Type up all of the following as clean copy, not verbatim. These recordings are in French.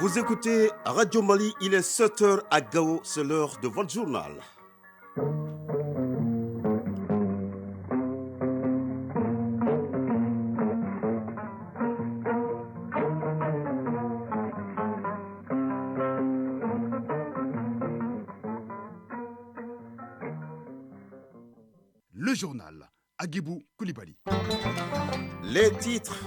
Vous écoutez Radio Mali, il est 7 heures à Gao, c'est l'heure de votre journal. Le journal, Aguibou Koulibaly. Les titres.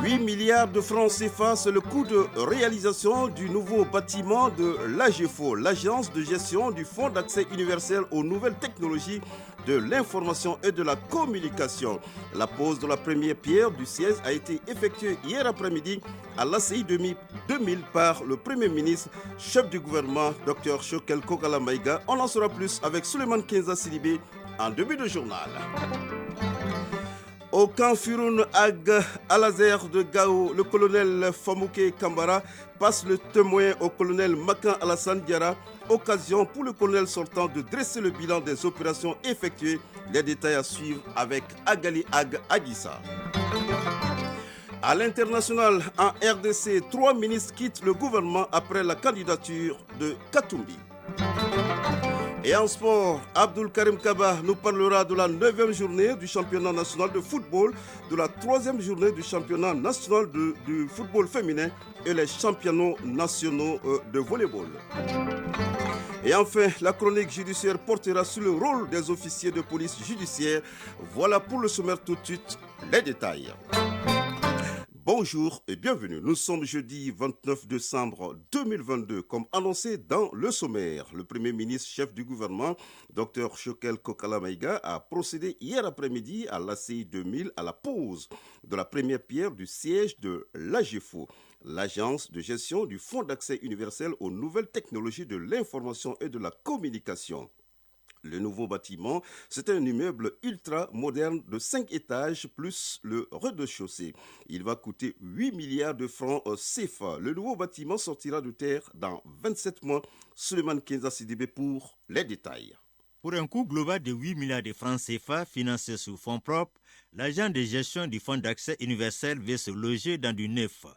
8 milliards de francs CFA, c'est le coût de réalisation du nouveau bâtiment de l'AGEFO, l'Agence de gestion du Fonds d'accès universel aux nouvelles technologies de l'information et de la communication. La pose de la première pierre du siège a été effectuée hier après-midi à l'ACI 2000 par le Premier ministre, chef du gouvernement, Dr Choguel Kokala Maïga. On en saura plus avec Souleymane Kenza Sidibé en début de journal. Au camp Firoun Ag Alazer de Gao, le colonel Famouké Kambara passe le témoin au colonel Makan Alassane Diarra. Occasion pour le colonel sortant de dresser le bilan des opérations effectuées. Les détails à suivre avec Agali Ag Adissa. À l'international, en RDC, 3 ministres quittent le gouvernement après la candidature de Katumbi. Et en sport, Abdul Karim Kaba nous parlera de la 9e journée du championnat national de football, de la 3e journée du championnat national du football féminin et les championnats nationaux de volleyball. Et enfin, la chronique judiciaire portera sur le rôle des officiers de police judiciaire. Voilà pour le sommaire, tout de suite les détails. Bonjour et bienvenue. Nous sommes jeudi 29 décembre 2022. Comme annoncé dans le sommaire, le Premier ministre chef du gouvernement, Dr Choguel Kokala Maïga, a procédé hier après-midi à l'ACI 2000 à la pose de la première pierre du siège de l'AGEFO, l'Agence de gestion du Fonds d'accès universel aux nouvelles technologies de l'information et de la communication. Le nouveau bâtiment, c'est un immeuble ultra moderne de 5 étages plus le rez-de-chaussée. Il va coûter 8 milliards de francs CFA. Le nouveau bâtiment sortira de terre dans 27 mois. Souleymane Kenza Sidibé pour les détails. Pour un coût global de 8 milliards de francs CFA financé sous fonds propres, l'agent de gestion du Fonds d'accès universel veut se loger dans du neuf.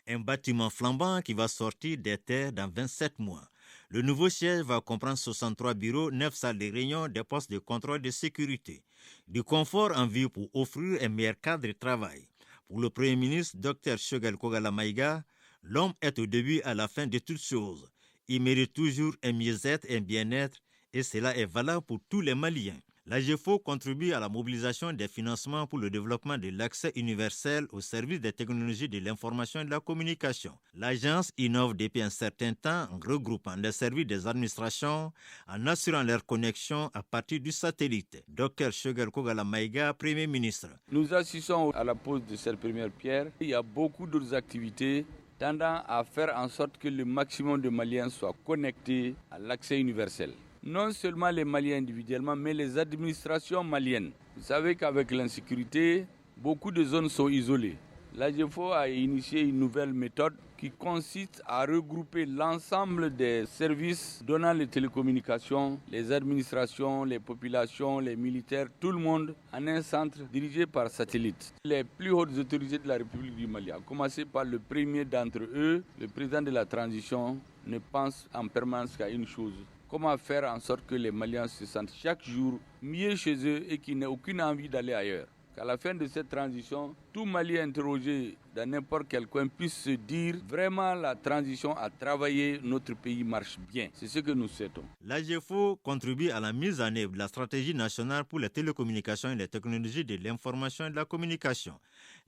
Un bâtiment flambant qui va sortir des terres dans 27 mois. Le nouveau siège va comprendre 63 bureaux, 9 salles de réunion, des postes de contrôle de sécurité. Du confort en vue pour offrir un meilleur cadre de travail. Pour le Premier ministre, Dr Choguel Kokala Maïga, l'homme est au début et à la fin de toutes choses. Il mérite toujours un mieux-être et un bien-être et cela est valable pour tous les Maliens. L'AGEFO contribue à la mobilisation des financements pour le développement de l'accès universel au service des technologies de l'information et de la communication. L'agence innove depuis un certain temps en regroupant les services des administrations, en assurant leur connexion à partir du satellite. Dr Choguel Kokala Maïga, Premier ministre. Nous assistons à la pose de cette première pierre. Il y a beaucoup d'autres activités tendant à faire en sorte que le maximum de Maliens soient connectés à l'accès universel. Non seulement les Maliens individuellement, mais les administrations maliennes. Vous savez qu'avec l'insécurité, beaucoup de zones sont isolées. L'AGEFO a initié une nouvelle méthode qui consiste à regrouper l'ensemble des services donnant les télécommunications, les administrations, les populations, les militaires, tout le monde en un centre dirigé par satellite. Les plus hautes autorités de la République du Mali, à commencer par le premier d'entre eux, le président de la transition, ne pense en permanence qu'à une chose. Comment faire en sorte que les Maliens se sentent chaque jour mieux chez eux et qu'ils n'aient aucune envie d'aller ailleurs. Qu'à la fin de cette transition, tout Malien interrogé dans n'importe quel coin puisse se dire vraiment la transition a travaillé, notre pays marche bien. C'est ce que nous souhaitons. L'AGEFO contribue à la mise en œuvre de la stratégie nationale pour les télécommunications et les technologies de l'information et de la communication.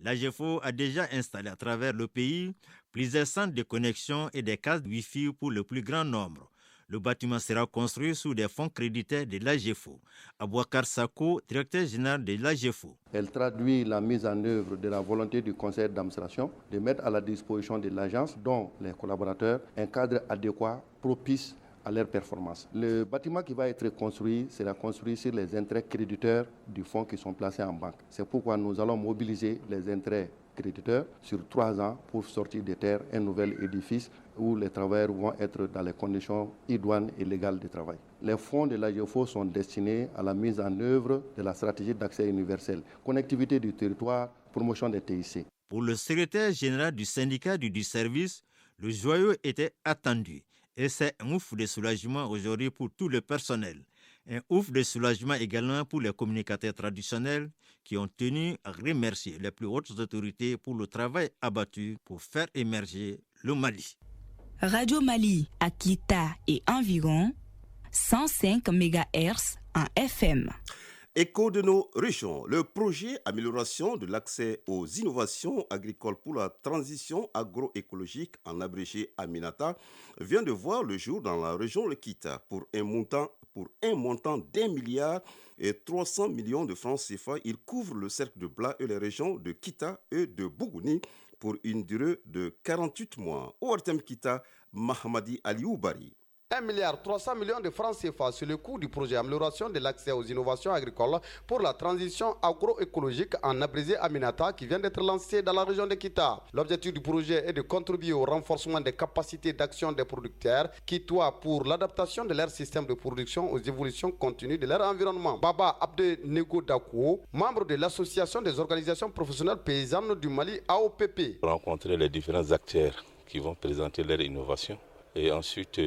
L'AGEFO a déjà installé à travers le pays plusieurs centres de connexion et des cases Wi-Fi pour le plus grand nombre. Le bâtiment sera construit sous des fonds créditaires de l'AGEFO. Abouakar Sako, directeur général de l'AGEFO. Elle traduit la mise en œuvre de la volonté du conseil d'administration de mettre à la disposition de l'agence, dont les collaborateurs, un cadre adéquat, propice à leur performance. Le bâtiment qui va être construit sera construit sur les intérêts créditeurs du fonds qui sont placés en banque. C'est pourquoi nous allons mobiliser les intérêts créditeurs sur 3 ans pour sortir de terre un nouvel édifice où les travailleurs vont être dans les conditions idoines et légales de travail. Les fonds de l'AGEFO sont destinés à la mise en œuvre de la stratégie d'accès universel, connectivité du territoire, promotion des TIC. Pour le secrétaire général du syndicat du service, Le joyau était attendu et c'est un ouf de soulagement aujourd'hui pour tout le personnel. Un ouf de soulagement également pour les communicateurs traditionnels qui ont tenu à remercier les plus hautes autorités pour le travail abattu pour faire émerger le Mali. Radio Mali à Kita et environ 105 MHz en FM. Écho de nos régions, le projet Amélioration de l'accès aux innovations agricoles pour la transition agroécologique, en abrégé Aminata, vient de voir le jour dans la région de Kita pour un montant d'1 milliard et 300 millions de francs CFA. Il couvre le cercle de Bla et les régions de Kita et de Bougouni pour une durée de 48 mois. Au Artem Kita, Mahamadi Aliou Bari. 1 milliard 300 millions de francs CFA sur le coût du projet Amélioration de l'accès aux innovations agricoles pour la transition agroécologique en abrégé Aminata qui vient d'être lancé dans la région de Kita. L'objectif du projet est de contribuer au renforcement des capacités d'action des producteurs quitois pour l'adaptation de leur système de production aux évolutions continues de leur environnement. Baba Abde Nego Dakou, membre de l'association des organisations professionnelles paysannes du Mali AOPP. Rencontrer les différents acteurs qui vont présenter leurs innovations. Et ensuite,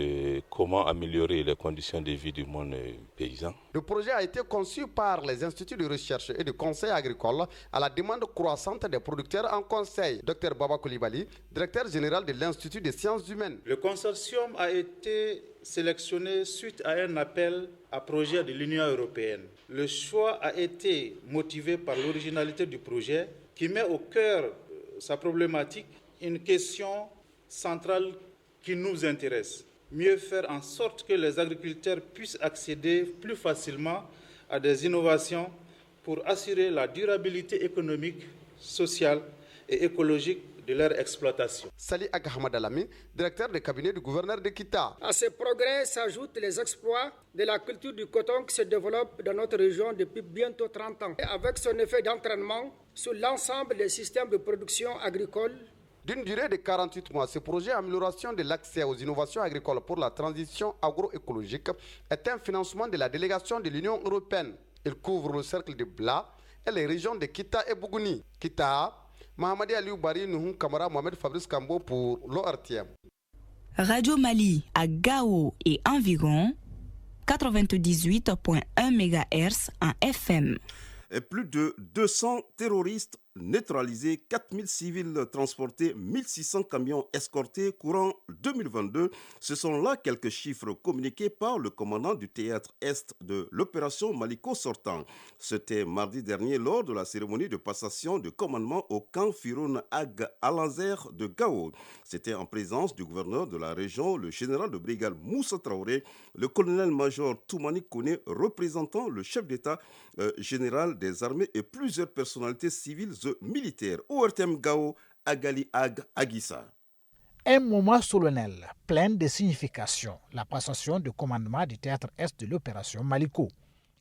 comment améliorer les conditions de vie du monde paysan. Le projet a été conçu par les instituts de recherche et de conseil agricole à la demande croissante des producteurs en conseil. Dr Baba Koulibaly, directeur général de l'Institut des sciences humaines. Le consortium a été sélectionné suite à un appel à projet de l'Union européenne. Le choix a été motivé par l'originalité du projet qui met au cœur sa problématique une question centrale qui nous intéresse. Mieux faire en sorte que les agriculteurs puissent accéder plus facilement à des innovations pour assurer la durabilité économique, sociale et écologique de leur exploitation. Sali Aghamad Alami, directeur de cabinet du gouverneur de Kita. À ces progrès s'ajoutent les exploits de la culture du coton qui se développe dans notre région depuis bientôt 30 ans. Et avec son effet d'entraînement sur l'ensemble des systèmes de production agricole. D'une durée de 48 mois, ce projet Amélioration de l'accès aux innovations agricoles pour la transition agroécologique est un financement de la délégation de l'Union européenne. Il couvre le cercle de Bla et les régions de Kita et Bougouni. Kita, Mahamadi Aliou Bari, Nuhun Kamara, Mohamed Fabrice Kambo pour l'ORTM. Radio Mali à Gao et environ 98.1 MHz en FM. Et plus de 200 terroristes neutralisés, 4000 civils transportés, 1600 camions escortés courant 2022. Ce sont là quelques chiffres communiqués par le commandant du théâtre Est de l'opération Maliko sortant. C'était mardi dernier lors de la cérémonie de passation de commandement au camp Firoun Ag Al-Anzer de Gao. C'était en présence du gouverneur de la région, le général de brigade Moussa Traoré, le colonel-major Toumani Kone, représentant le chef d'État général des armées et plusieurs personnalités civiles militaires. ORTM Gao, Agali Ag Agissa. Un moment solennel, plein de signification, la passation de commandement du théâtre Est de l'opération Maliko.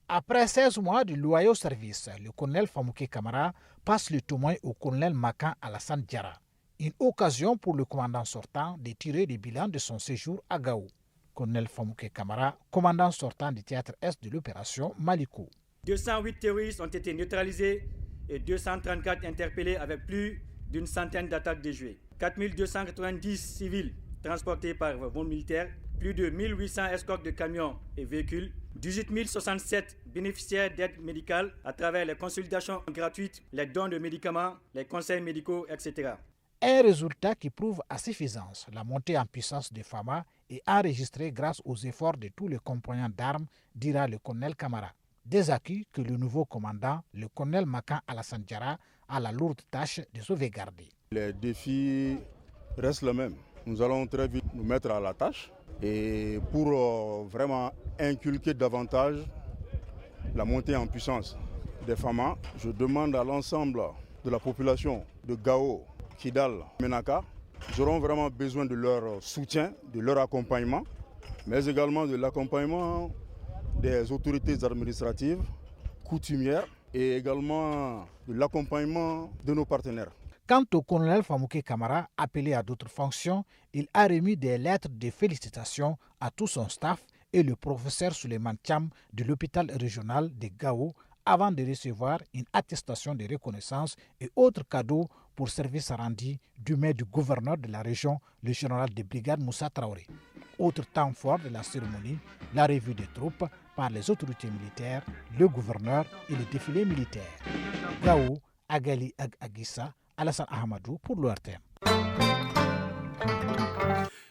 Après 16 mois de loyaux service, le colonel Famouké Kamara passe le témoin au colonel Makan Alassane Diarra. Une occasion pour le commandant sortant de tirer le bilan de son séjour à Gao. Colonel Famouké Kamara, commandant sortant du théâtre Est de l'opération Maliko. 208 terroristes ont été neutralisés et 234 interpellés avec plus d'une centaine d'attaques déjouées. 4290 civils transportés par vol militaire, plus de 1800 escortes de camions et véhicules, 18 067 bénéficiaires d'aide médicale à travers les consultations gratuites, les dons de médicaments, les conseils médicaux, etc. Un résultat qui prouve à suffisance la montée en puissance de FAMA est enregistré grâce aux efforts de tous les composants d'armes, dira le colonel Kamara. Des acquis que le nouveau commandant, le colonel Makan Alassane Diarra, a la lourde tâche de sauvegarder. Les défis restent les mêmes. Nous allons très vite nous mettre à la tâche et pour vraiment inculquer davantage la montée en puissance des FAMA, je demande à l'ensemble de la population de Gao, Kidal, Menaka, nous aurons vraiment besoin de leur soutien, de leur accompagnement, mais également de l'accompagnement des autorités administratives, coutumières et également de l'accompagnement de nos partenaires. Quant au colonel Famouké Kamara, appelé à d'autres fonctions, il a remis des lettres de félicitations à tout son staff et le professeur Suleiman Thiam de l'hôpital régional de Gao avant de recevoir une attestation de reconnaissance et autres cadeaux pour service rendu du maire du gouverneur de la région, le général de brigade Moussa Traoré. Autre temps fort de la cérémonie, la revue des troupes par les autorités militaires, le gouverneur et le défilé militaire. Gao, Agali Agissa, Alassane Ahmadou pour l'ORTM.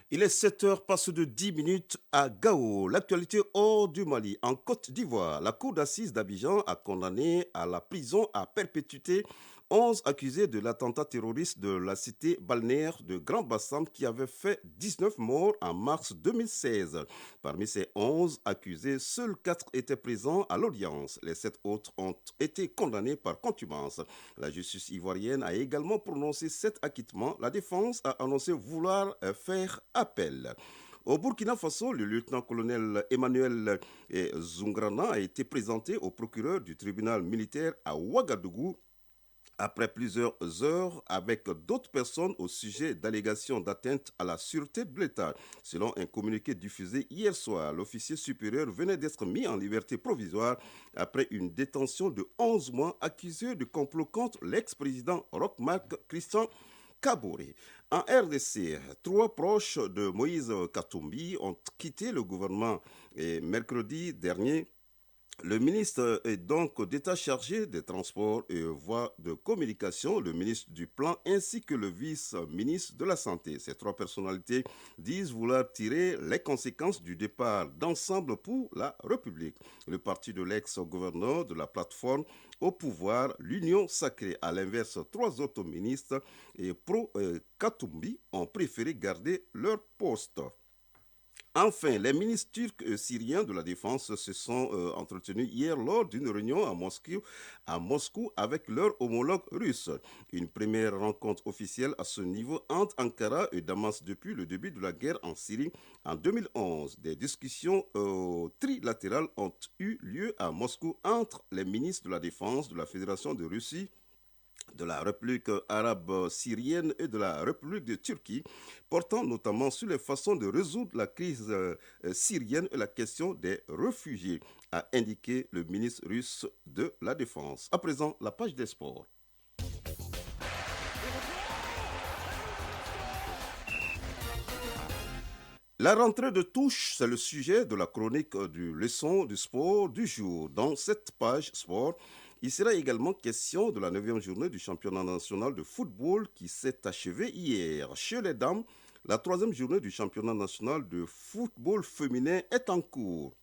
Il est 7h, passe de 10 minutes à Gao. L'actualité hors du Mali. En Côte d'Ivoire, la cour d'assises d'Abidjan a condamné à la prison à perpétuité 11 accusés de l'attentat terroriste de la cité balnéaire de Grand Bassam qui avait fait 19 morts en mars 2016. Parmi ces 11 accusés, seuls 4 étaient présents à l'audience. Les 7 autres ont été condamnés par contumace. La justice ivoirienne a également prononcé 7 acquittements. La défense a annoncé vouloir faire appel. Au Burkina Faso, le lieutenant-colonel Emmanuel Zungrana a été présenté au procureur du tribunal militaire à Ouagadougou après plusieurs heures avec d'autres personnes au sujet d'allégations d'atteinte à la sûreté de l'État. Selon un communiqué diffusé hier soir, l'officier supérieur venait d'être mis en liberté provisoire après une détention de 11 mois accusé de complot contre l'ex-président Roch-Marc Christian Kaboré. En RDC, 3 proches de Moïse Katumbi ont quitté le gouvernement mercredi dernier. Le ministre est donc d'État chargé des transports et voies de communication, le ministre du Plan ainsi que le vice-ministre de la Santé. Ces 3 personnalités disent vouloir tirer les conséquences du départ d'Ensemble pour la République. Le parti de l'ex-gouverneur de la plateforme au pouvoir, l'Union sacrée. À l'inverse, 3 autres ministres et pro-Katumbi ont préféré garder leur poste. Enfin, les ministres turcs et syriens de la Défense se sont entretenus hier lors d'une réunion à Moscou avec leurs homologues russes. Une première rencontre officielle à ce niveau entre Ankara et Damas depuis le début de la guerre en Syrie en 2011. Des discussions trilatérales ont eu lieu à Moscou entre les ministres de la Défense de la Fédération de Russie, de la République arabe syrienne et de la République de Turquie, portant notamment sur les façons de résoudre la crise syrienne et la question des réfugiés, a indiqué le ministre russe de la Défense. À présent, la page des sports. La rentrée de touche, c'est le sujet de la chronique du leçon du sport du jour. Dans cette page sport, il sera également question de la 9e journée du championnat national de football qui s'est achevée hier. Chez les dames, la 3e journée du championnat national de football féminin est en cours.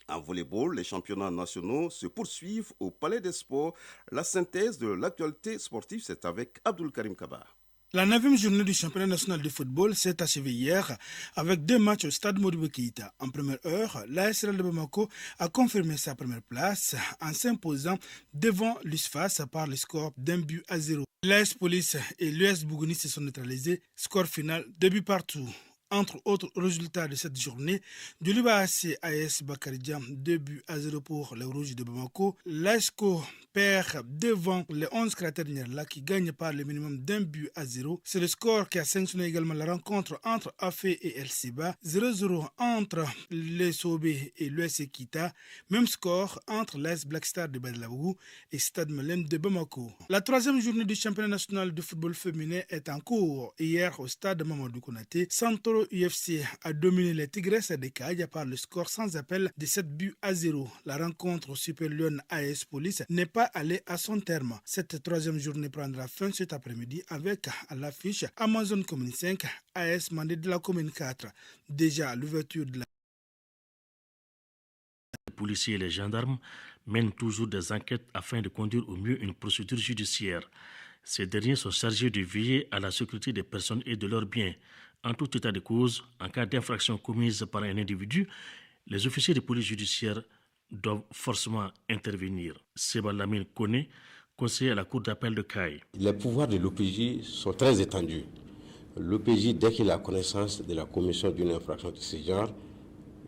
En volleyball, les championnats nationaux se poursuivent au Palais des Sports. La synthèse de l'actualité sportive, c'est avec Abdul Karim Kaba. La 9e journée du championnat national de football s'est achevée hier avec 2 matchs au stade Modibo Keïta. En première heure, l'AS Real de Bamako a confirmé sa première place en s'imposant devant l'USFAS par le score d'1-0. L'AS Police et l'US Bougouni se sont neutralisés. Score final 2 buts partout. Entre autres résultats de cette journée, Djoliba AC AS Bakaridjan 2-0 pour les Rouges de Bamako. L'ASCO perd devant les 11 cratères Niarla qui gagnent par le minimum d'1-0. C'est le score qui a sanctionné également la rencontre entre Afé et El Seba. 0-0 entre les Sobé et l'US Ekita. Même score entre l'AS Black Star de Badlabougou et Stade Malem de Bamako. La 3e journée du championnat national de football féminin est en cours. Hier au stade Mamadou Konaté, Santoro UFC a dominé les Tigresses de Kaïa par le score sans appel de 7-0. La rencontre au Super Lyon AS Police n'est pas allée à son terme. Cette 3e journée prendra fin cet après-midi avec à l'affiche Amazon Commune 5 AS Mandé de la Commune 4. Déjà à l'ouverture de la... Les policiers et les gendarmes mènent toujours des enquêtes afin de conduire au mieux une procédure judiciaire. Ces derniers sont chargés de veiller à la sécurité des personnes et de leurs biens. En tout état de cause, en cas d'infraction commise par un individu, les officiers de police judiciaire doivent forcément intervenir. Seba Lamine Kone, conseiller à la cour d'appel de Caille. Les pouvoirs de l'OPJ sont très étendus. L'OPJ, dès qu'il a connaissance de la commission d'une infraction de ce genre,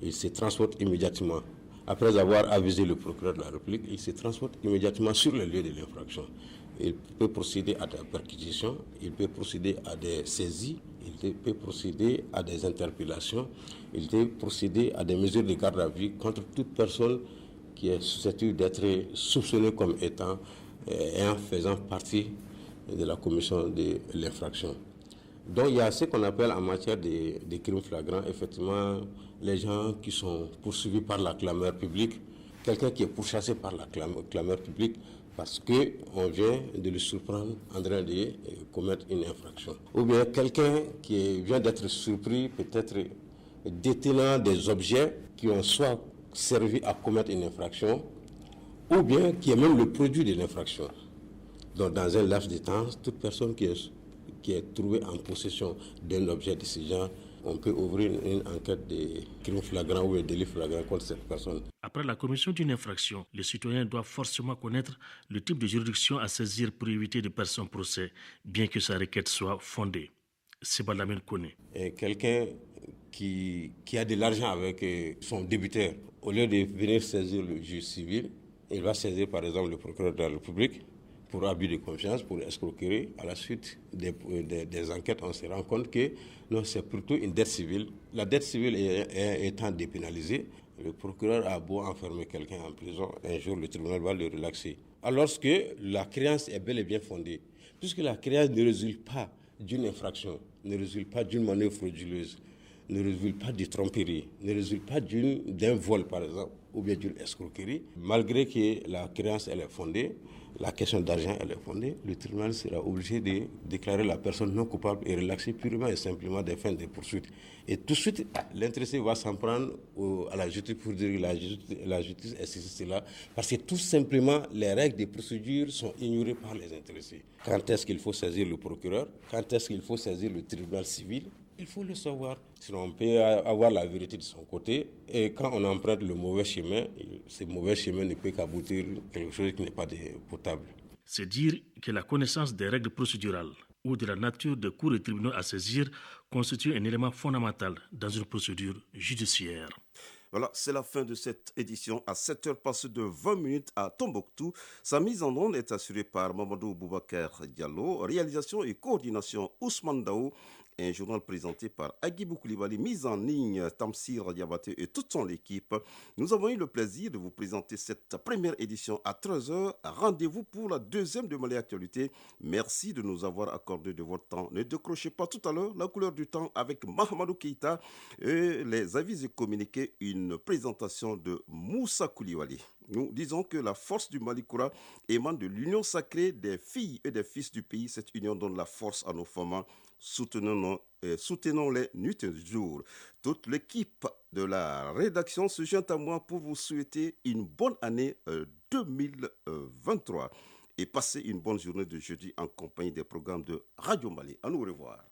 il se transporte immédiatement. Après avoir avisé le procureur de la République, il se transporte immédiatement sur le lieu de l'infraction. Il peut procéder à des perquisitions, il peut procéder à des saisies, il peut procéder à des interpellations, il peut procéder à des mesures de garde à vue contre toute personne qui est susceptible d'être soupçonnée comme étant et en faisant partie de la commission de l'infraction. Donc il y a ce qu'on appelle en matière de crimes flagrants, effectivement, les gens qui sont poursuivis par la clameur publique, quelqu'un qui est pourchassé par la clameur publique parce qu'on vient de le surprendre en train de commettre une infraction. Ou bien quelqu'un qui vient d'être surpris, peut-être détenant des objets qui ont soit servi à commettre une infraction, ou bien qui est même le produit de l'infraction. Donc dans un laps de temps, toute personne qui est trouvée en possession d'un objet de ce genre, on peut ouvrir une enquête de crime flagrant ou de délit flagrant contre cette personne. Après la commission d'une infraction, les citoyens doivent forcément connaître le type de juridiction à saisir pour éviter de perdre son procès, bien que sa requête soit fondée. Seba Lamine connaît. Quelqu'un qui a de l'argent avec son débiteur, au lieu de venir saisir le juge civil, il va saisir par exemple le procureur de la République pour abus de confiance, pour escroquerie. À la suite des enquêtes, on se rend compte que non, c'est plutôt une dette civile. La dette civile étant dépénalisée, le procureur a beau enfermer quelqu'un en prison, un jour le tribunal va le relaxer. Alors que la créance est bel et bien fondée, puisque la créance ne résulte pas d'une infraction, ne résulte pas d'une manœuvre frauduleuse, ne résulte pas de tromperie, ne résulte pas d'un vol par exemple, ou bien d'une escroquerie. Malgré que la créance elle est fondée, la question d'argent elle est fondée, le tribunal sera obligé de déclarer la personne non coupable et relaxer purement et simplement des fins de poursuite. Et tout de suite, l'intéressé va s'en prendre à la justice pour dire que la justice est cela, parce que tout simplement les règles de procédure sont ignorées par les intéressés. Quand est-ce qu'il faut saisir le procureur? Quand est-ce qu'il faut saisir le tribunal civil? Il faut le savoir. Sinon, on peut avoir la vérité de son côté. Et quand on emprunte le mauvais chemin, ce mauvais chemin ne peut qu'aboutir à quelque chose qui n'est pas potable. C'est dire que la connaissance des règles procédurales ou de la nature des cours et tribunaux à saisir constitue un élément fondamental dans une procédure judiciaire. Voilà, c'est la fin de cette édition à 7h passées de 20 minutes à Tombouctou. Sa mise en onde est assurée par Mamadou Boubacar Diallo. Réalisation et coordination Ousmane Daou. Un journal présenté par Agibou Koulibaly, mise en ligne Tamsir Diabaté et toute son équipe. Nous avons eu le plaisir de vous présenter cette première édition à 13h. Rendez-vous pour la deuxième de Mali Actualité. Merci de nous avoir accordé de votre temps. Ne décrochez pas tout à l'heure la couleur du temps avec Mahamadou Keïta et les avis et communiqués, une présentation de Moussa Koulibaly. Nous disons que la force du Malikoura émane de l'union sacrée des filles et des fils du pays. Cette union donne la force à nos femmes. Soutenons-les nuit et jour. Toute l'équipe de la rédaction se joint à moi pour vous souhaiter une bonne année 2023 et passez une bonne journée de jeudi en compagnie des programmes de Radio Mali. À nous revoir.